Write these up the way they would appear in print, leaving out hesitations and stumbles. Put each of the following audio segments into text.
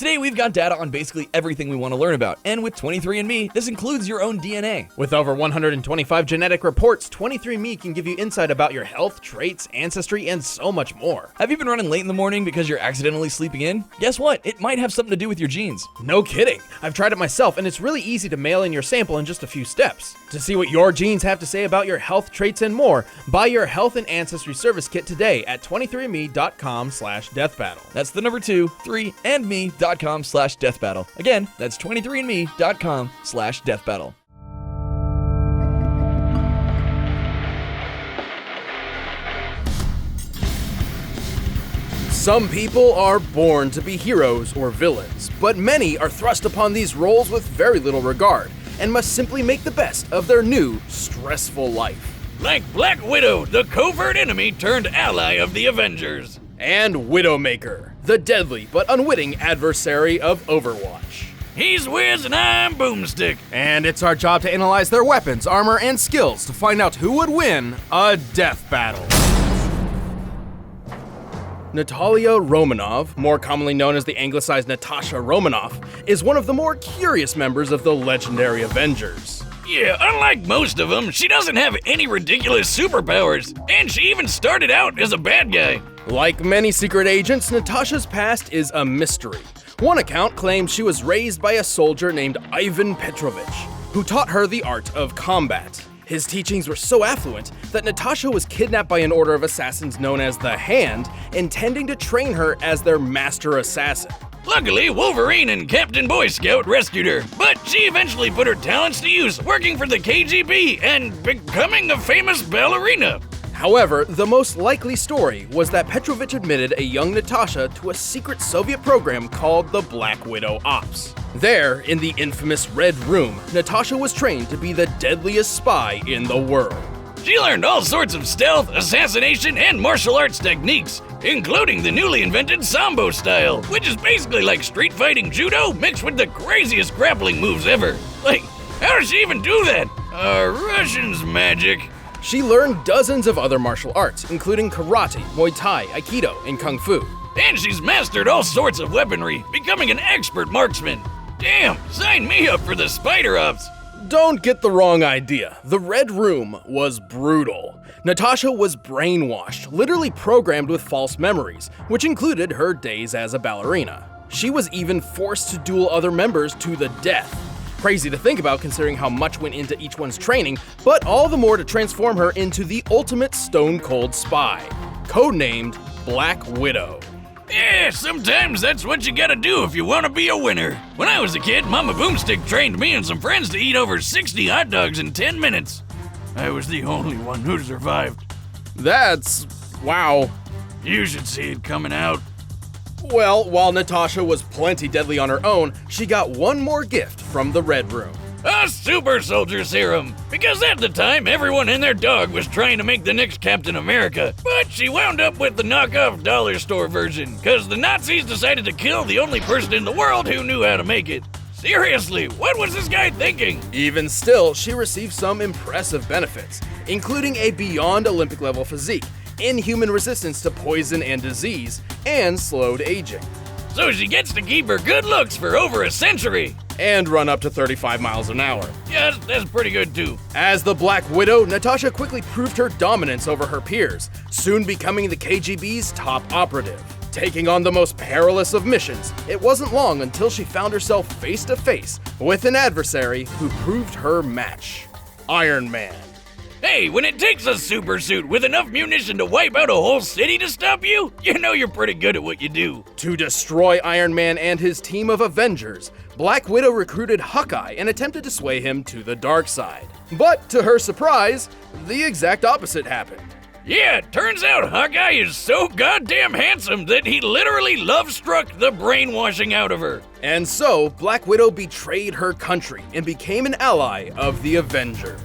Today we've got data on basically everything we want to learn about, and with 23andMe, this includes your own DNA. With over 125 genetic reports, 23andMe can give you insight about your health, traits, ancestry, and so much more. Have you been running late in the morning because you're accidentally sleeping in? Guess what? It might have something to do with your genes. No kidding. I've tried it myself, and it's really easy to mail in your sample in just a few steps. To see what your genes have to say about your health, traits, and more, buy your Health and Ancestry Service Kit today at 23andme.com/deathbattle. That's the number 2, 3, and me.com/deathbattle. Again, that's 23andme.com/deathbattle. Some people are born to be heroes or villains, but many are thrust upon these roles with very little regard and must simply make the best of their new, stressful life. Like Black Widow, the covert enemy turned ally of the Avengers. And Widowmaker, the deadly but unwitting adversary of Overwatch. He's Wiz and I'm Boomstick. And it's our job to analyze their weapons, armor, and skills to find out who would win a death battle. Natasha Romanov, more commonly known as the anglicized Natasha Romanov, is one of the more curious members of the legendary Avengers. Yeah, unlike most of them, she doesn't have any ridiculous superpowers, and she even started out as a bad guy. Like many secret agents, Natasha's past is a mystery. One account claims she was raised by a soldier named Ivan Petrovich, who taught her the art of combat. His teachings were so affluent that Natasha was kidnapped by an order of assassins known as the Hand, intending to train her as their master assassin. Luckily, Wolverine and Captain Boy Scout rescued her, but she eventually put her talents to use, working for the KGB and becoming a famous ballerina. However, the most likely story was that Petrovich admitted a young Natasha to a secret Soviet program called the Black Widow Ops. There, in the infamous Red Room, Natasha was trained to be the deadliest spy in the world. She learned all sorts of stealth, assassination, and martial arts techniques, including the newly invented Sambo style, which is basically like street fighting judo mixed with the craziest grappling moves ever. Like, how does she even do that? Russian's magic. She learned dozens of other martial arts, including karate, Muay Thai, Aikido, and Kung Fu. And she's mastered all sorts of weaponry, becoming an expert marksman. Damn, sign me up for the Spider Ops. Don't get the wrong idea. The Red Room was brutal. Natasha was brainwashed, literally programmed with false memories, which included her days as a ballerina. She was even forced to duel other members to the death. Crazy to think about considering how much went into each one's training, but all the more to transform her into the ultimate stone-cold spy, codenamed Black Widow. Yeah, sometimes that's what you gotta do if you wanna be a winner. When I was a kid, Mama Boomstick trained me and some friends to eat over 60 hot dogs in 10 minutes. I was the only one who survived. That's... wow. You should see it coming out. Well, while Natasha was plenty deadly on her own, she got one more gift from the Red Room. A super soldier serum. Because at the time, everyone and their dog was trying to make the next Captain America. But she wound up with the knockoff dollar store version, because the Nazis decided to kill the only person in the world who knew how to make it. Seriously, what was this guy thinking? Even still, she received some impressive benefits, including a beyond Olympic level physique, inhuman resistance to poison and disease, and slowed aging. So she gets to keep her good looks for over a century. And run up to 35 miles an hour. Yes, that's pretty good too. As the Black Widow, Natasha quickly proved her dominance over her peers, soon becoming the KGB's top operative. Taking on the most perilous of missions, it wasn't long until she found herself face to face with an adversary who proved her match, Iron Man. Hey, when it takes a super suit with enough munition to wipe out a whole city to stop you, you know you're pretty good at what you do. To destroy Iron Man and his team of Avengers, Black Widow recruited Hawkeye and attempted to sway him to the dark side. But to her surprise, the exact opposite happened. Yeah, it turns out Hawkeye is so goddamn handsome that he literally love-struck the brainwashing out of her. And so, Black Widow betrayed her country and became an ally of the Avengers.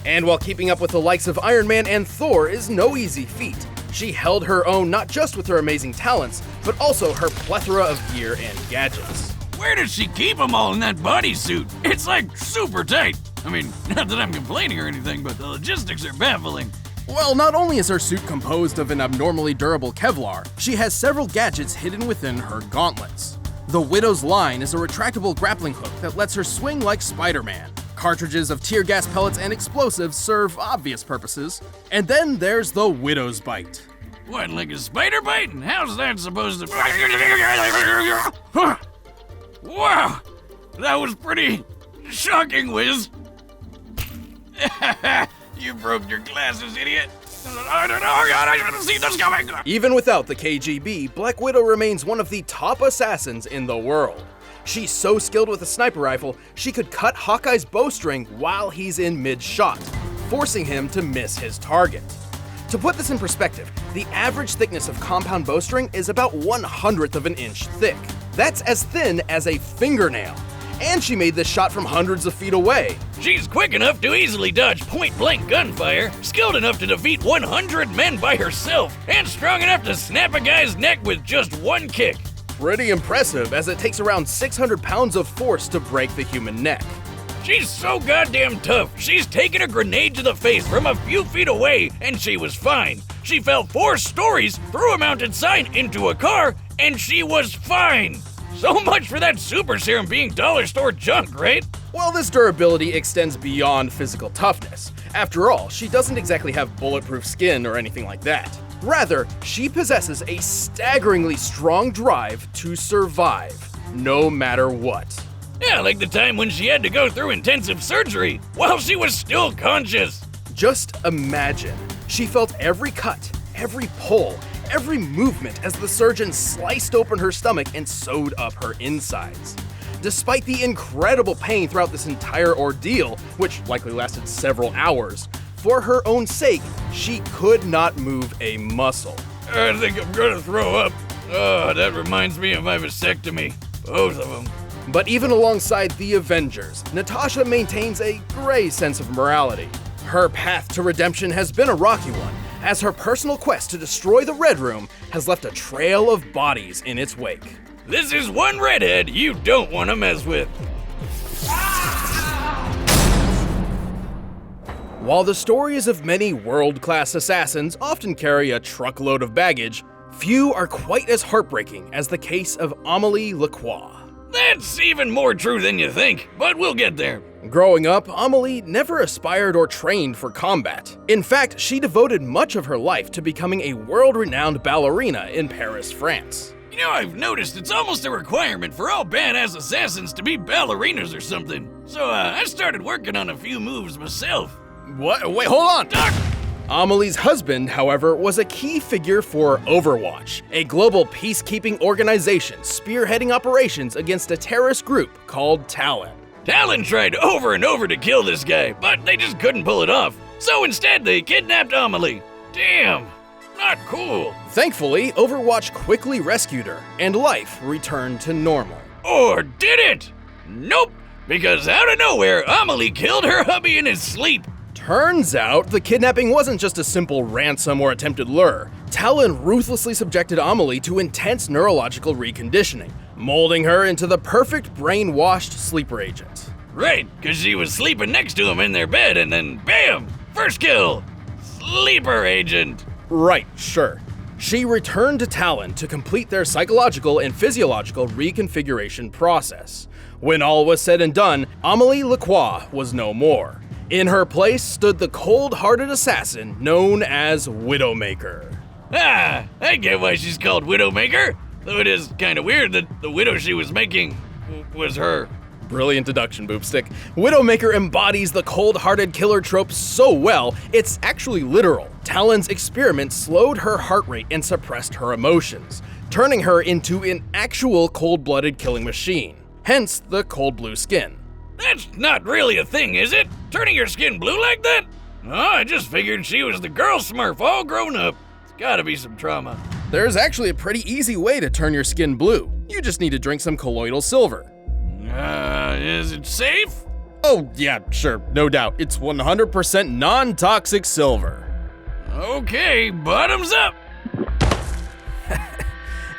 And while keeping up with the likes of Iron Man and Thor is no easy feat, she held her own not just with her amazing talents, but also her plethora of gear and gadgets. Where does she keep them all in that bodysuit? It's like super tight. I mean, not that I'm complaining or anything, but the logistics are baffling. Well, not only is her suit composed of an abnormally durable Kevlar, she has several gadgets hidden within her gauntlets. The Widow's line is a retractable grappling hook that lets her swing like Spider-Man. Cartridges of tear gas pellets and explosives serve obvious purposes. And then there's the Widow's Bite. What, like a spider bite? And how's that supposed to... Wow, that was pretty shocking, Wiz. You broke your glasses, idiot. I should have seen this coming. Even without the KGB, Black Widow remains one of the top assassins in the world. She's so skilled with a sniper rifle, she could cut Hawkeye's bowstring while he's in mid-shot, forcing him to miss his target. To put this in perspective, the average thickness of compound bowstring is about 1/100th of an inch thick. That's as thin as a fingernail. And she made this shot from hundreds of feet away. She's quick enough to easily dodge point-blank gunfire, skilled enough to defeat 100 men by herself, and strong enough to snap a guy's neck with just one kick. Pretty impressive, as it takes around 600 pounds of force to break the human neck. She's so goddamn tough. She's taken a grenade to the face from a few feet away, and she was fine. She fell 4 stories, through a mounted sign into a car, and she was fine. So much for that super serum being dollar store junk, right? Well, this durability extends beyond physical toughness. After all, she doesn't exactly have bulletproof skin or anything like that. Rather, she possesses a staggeringly strong drive to survive, no matter what. Yeah, like the time when she had to go through intensive surgery while she was still conscious. Just imagine, she felt every cut, every pull, every movement as the surgeon sliced open her stomach and sewed up her insides. Despite the incredible pain throughout this entire ordeal, which likely lasted several hours, for her own sake, she could not move a muscle. I think I'm gonna throw up. Oh, that reminds me of my vasectomy. Both of them. But even alongside the Avengers, Natasha maintains a gray sense of morality. Her path to redemption has been a rocky one, as her personal quest to destroy the Red Room has left a trail of bodies in its wake. This is one redhead you don't want to mess with. While the stories of many world-class assassins often carry a truckload of baggage, few are quite as heartbreaking as the case of Amélie Lacroix. That's even more true than you think, but we'll get there. Growing up, Amélie never aspired or trained for combat. In fact, she devoted much of her life to becoming a world-renowned ballerina in Paris, France. You know, I've noticed it's almost a requirement for all badass assassins to be ballerinas or something. So, I started working on a few moves myself. What? Wait, hold on! Doc! Amelie's husband, however, was a key figure for Overwatch, a global peacekeeping organization spearheading operations against a terrorist group called Talon. Talon tried over and over to kill this guy, but they just couldn't pull it off. So instead, they kidnapped Amélie. Damn, not cool. Thankfully, Overwatch quickly rescued her, and life returned to normal. Or did it? Nope, because out of nowhere, Amélie killed her hubby in his sleep. Turns out, the kidnapping wasn't just a simple ransom or attempted lure. Talon ruthlessly subjected Amélie to intense neurological reconditioning, molding her into the perfect brainwashed sleeper agent. Right, because she was sleeping next to him in their bed, and then bam! First kill! Sleeper agent! Right, sure. She returned to Talon to complete their psychological and physiological reconfiguration process. When all was said and done, Amélie Lacroix was no more. In her place stood the cold-hearted assassin known as Widowmaker. Ah, I get why she's called Widowmaker, though it is kinda weird that the widow she was making was her. Brilliant deduction, Boopstick. Widowmaker embodies the cold-hearted killer trope so well, it's actually literal. Talon's experiment slowed her heart rate and suppressed her emotions, turning her into an actual cold-blooded killing machine. Hence the cold blue skin. That's not really a thing, is it? Turning your skin blue like that? Oh, I just figured she was the girl Smurf all grown up. It's gotta be some trauma. There's actually a pretty easy way to turn your skin blue. You just need to drink some colloidal silver. Is it safe? Oh, yeah, sure, no doubt. It's 100% non-toxic silver. Okay, bottoms up.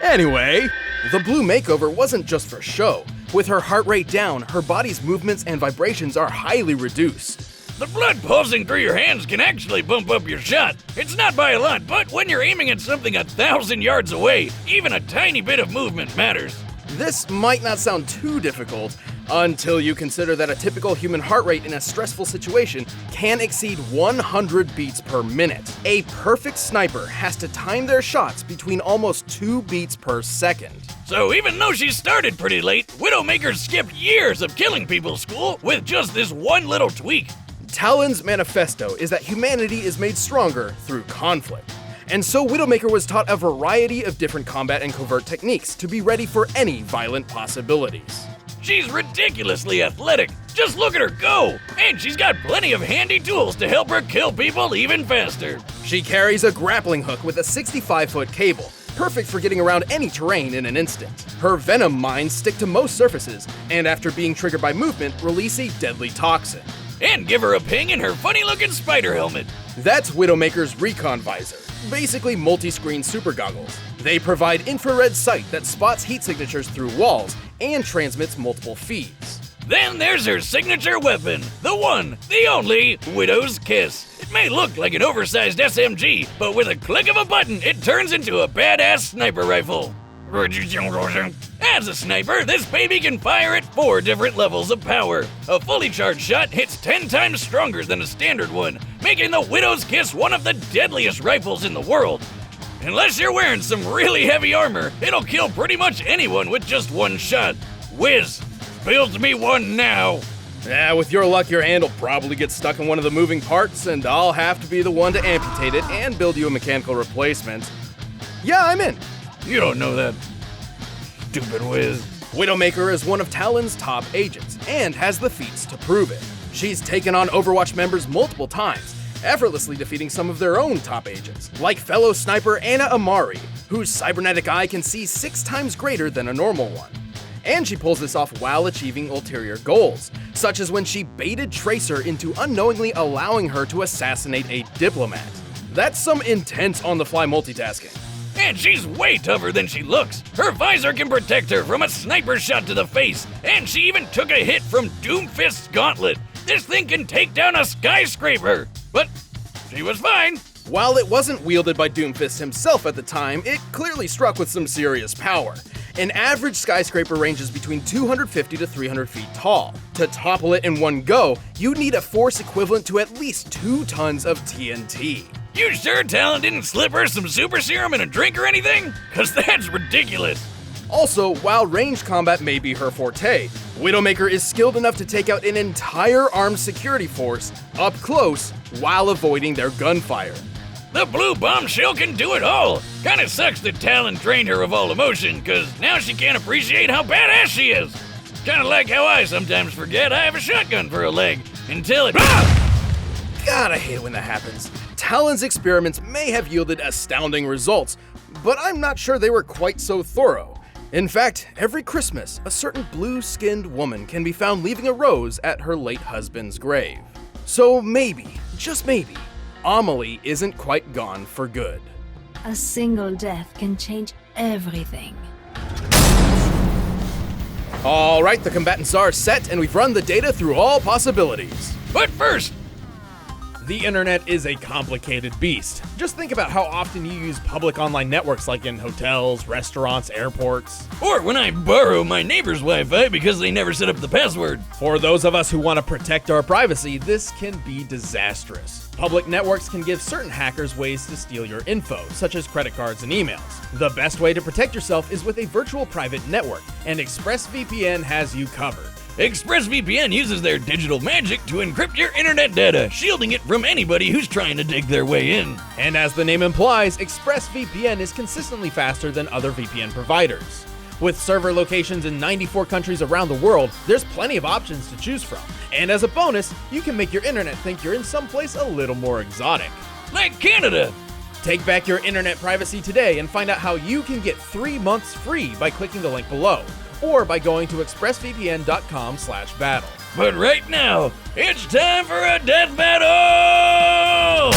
Anyway, the blue makeover wasn't just for show. With her heart rate down, her body's movements and vibrations are highly reduced. The blood pulsing through your hands can actually bump up your shot. It's not by a lot, but when you're aiming at something 1,000 yards away, even a tiny bit of movement matters. This might not sound too difficult until you consider that a typical human heart rate in a stressful situation can exceed 100 beats per minute. A perfect sniper has to time their shots between almost 2 beats per second. So even though she started pretty late, Widowmaker skipped years of killing people school with just this one little tweak. Talon's manifesto is that humanity is made stronger through conflict. And so Widowmaker was taught a variety of different combat and covert techniques to be ready for any violent possibilities. She's ridiculously athletic. Just look at her go! And she's got plenty of handy tools to help her kill people even faster. She carries a grappling hook with a 65-foot cable, perfect for getting around any terrain in an instant. Her venom mines stick to most surfaces, and after being triggered by movement, release a deadly toxin. And give her a ping in her funny-looking spider helmet. That's Widowmaker's Recon Visor, basically multi-screen super goggles. They provide infrared sight that spots heat signatures through walls and transmits multiple feeds. Then there's her signature weapon, the one, the only, Widow's Kiss. It may look like an oversized SMG, but with a click of a button, it turns into a badass sniper rifle. As a sniper, this baby can fire at 4 different levels of power. A fully charged shot hits 10 times stronger than a standard one, making the Widow's Kiss one of the deadliest rifles in the world. Unless you're wearing some really heavy armor, it'll kill pretty much anyone with just one shot. Whiz, build me one now. Yeah, with your luck, your hand will probably get stuck in one of the moving parts, and I'll have to be the one to amputate it and build you a mechanical replacement. Yeah, I'm in. You don't know that, stupid Wiz. Widowmaker is one of Talon's top agents, and has the feats to prove it. She's taken on Overwatch members multiple times, effortlessly defeating some of their own top agents, like fellow sniper Anna Amari, whose cybernetic eye can see 6 times greater than a normal one. And she pulls this off while achieving ulterior goals, such as when she baited Tracer into unknowingly allowing her to assassinate a diplomat. That's some intense on-the-fly multitasking. And she's way tougher than she looks. Her visor can protect her from a sniper shot to the face, and she even took a hit from Doomfist's gauntlet. This thing can take down a skyscraper. But she was fine. While it wasn't wielded by Doomfist himself at the time, it clearly struck with some serious power. An average skyscraper ranges between 250 to 300 feet tall. To topple it in one go, you'd need a force equivalent to at least 2 tons of TNT. You sure Talon didn't slip her some super serum in a drink or anything? Cause that's ridiculous. Also, while ranged combat may be her forte, Widowmaker is skilled enough to take out an entire armed security force up close while avoiding their gunfire. The blue bombshell can do it all. Kinda sucks that Talon drained her of all emotion, cause now she can't appreciate how badass she is. Kinda like how I sometimes forget I have a shotgun for a leg, until it— God, I hate it when that happens. Talon's experiments may have yielded astounding results, but I'm not sure they were quite so thorough. In fact, every Christmas, a certain blue-skinned woman can be found leaving a rose at her late husband's grave. So maybe, just maybe, Amelie isn't quite gone for good. A single death can change everything. Alright, the combatants are set, and we've run the data through all possibilities. But first, The internet is a complicated beast. Just think about how often you use public online networks like in hotels, restaurants, airports. or when I borrow my neighbor's Wi-Fi because they never set up the password. For those of us who want to protect our privacy, this can be disastrous. Public networks can give certain hackers ways to steal your info, such as credit cards and emails. The best way to protect yourself is with a virtual private network, and ExpressVPN has you covered. ExpressVPN uses their digital magic to encrypt your internet data, shielding it from anybody who's trying to dig their way in. And as the name implies, ExpressVPN is consistently faster than other VPN providers. With server locations in 94 countries around the world, there's plenty of options to choose from. And as a bonus, you can make your internet think you're in someplace a little more exotic. Like Canada. Take back your internet privacy today and find out how you can get 3 months free by clicking the link below, or by going to expressvpn.com/battle. But right now, it's time for a death battle!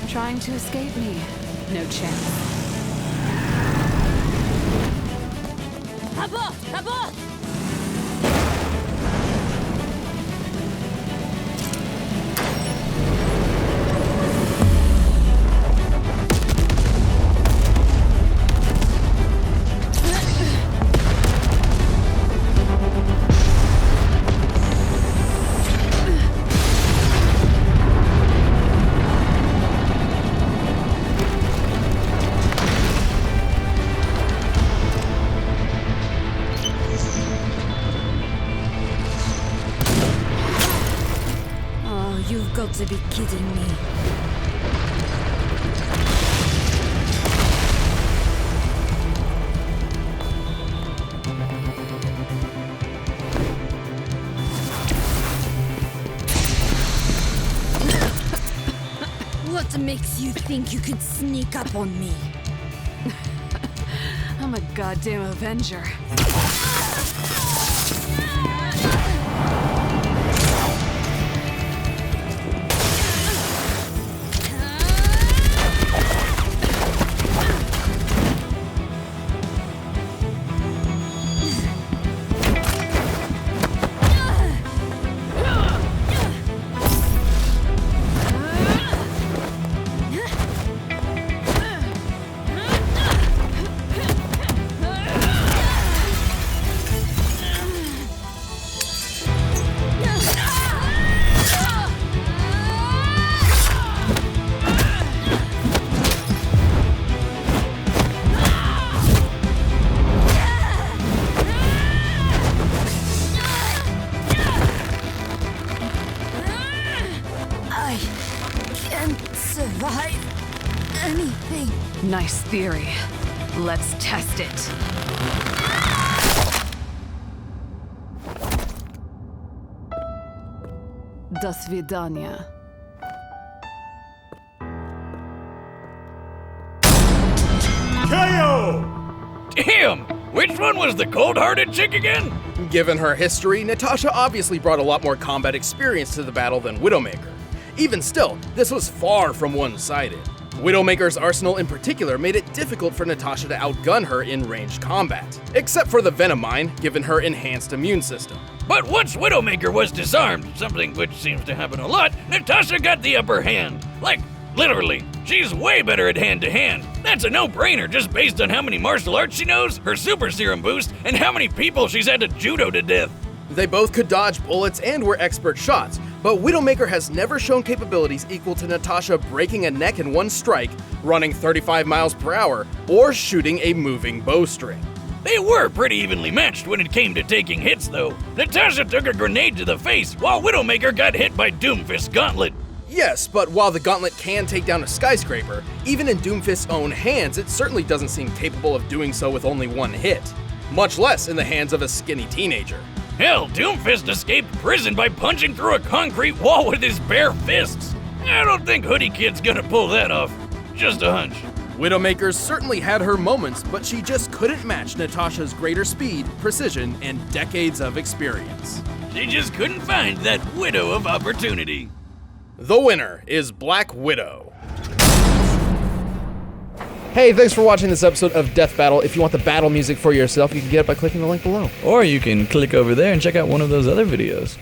Trying to escape me. No chance. Abort! Abort! You've got to be kidding me. What makes you think you could sneak up on me? I'm a goddamn Avenger. Survive anything. Nice theory. Let's test it. До свидания. Damn! Which one was the cold-hearted chick again? Given her history, Natasha obviously brought a lot more combat experience to the battle than Widowmaker. Even still, this was far from one-sided. Widowmaker's arsenal in particular made it difficult for Natasha to outgun her in ranged combat, except for the Venom Mine, given her enhanced immune system. But once Widowmaker was disarmed, something which seems to happen a lot, Natasha got the upper hand. Like, literally. She's way better at hand-to-hand. That's a no-brainer just based on how many martial arts she knows, her super serum boost, and how many people she's had to judo to death. They both could dodge bullets and were expert shots, but Widowmaker has never shown capabilities equal to Natasha breaking a neck in one strike, running 35 miles per hour, or shooting a moving bowstring. They were pretty evenly matched when it came to taking hits, though. Natasha took a grenade to the face, while Widowmaker got hit by Doomfist's gauntlet. Yes, but while the gauntlet can take down a skyscraper, even in Doomfist's own hands, it certainly doesn't seem capable of doing so with only one hit. Much less in the hands of a skinny teenager. Hell, Doomfist escaped prison by punching through a concrete wall with his bare fists. I don't think Hoodie Kid's gonna pull that off. Just a hunch. Widowmaker certainly had her moments, but she just couldn't match Natasha's greater speed, precision, and decades of experience. She just couldn't find that widow of opportunity. The winner is Black Widow. Hey, thanks for watching this episode of Death Battle. If you want the battle music for yourself, you can get it by clicking the link below. Or you can click over there and check out one of those other videos.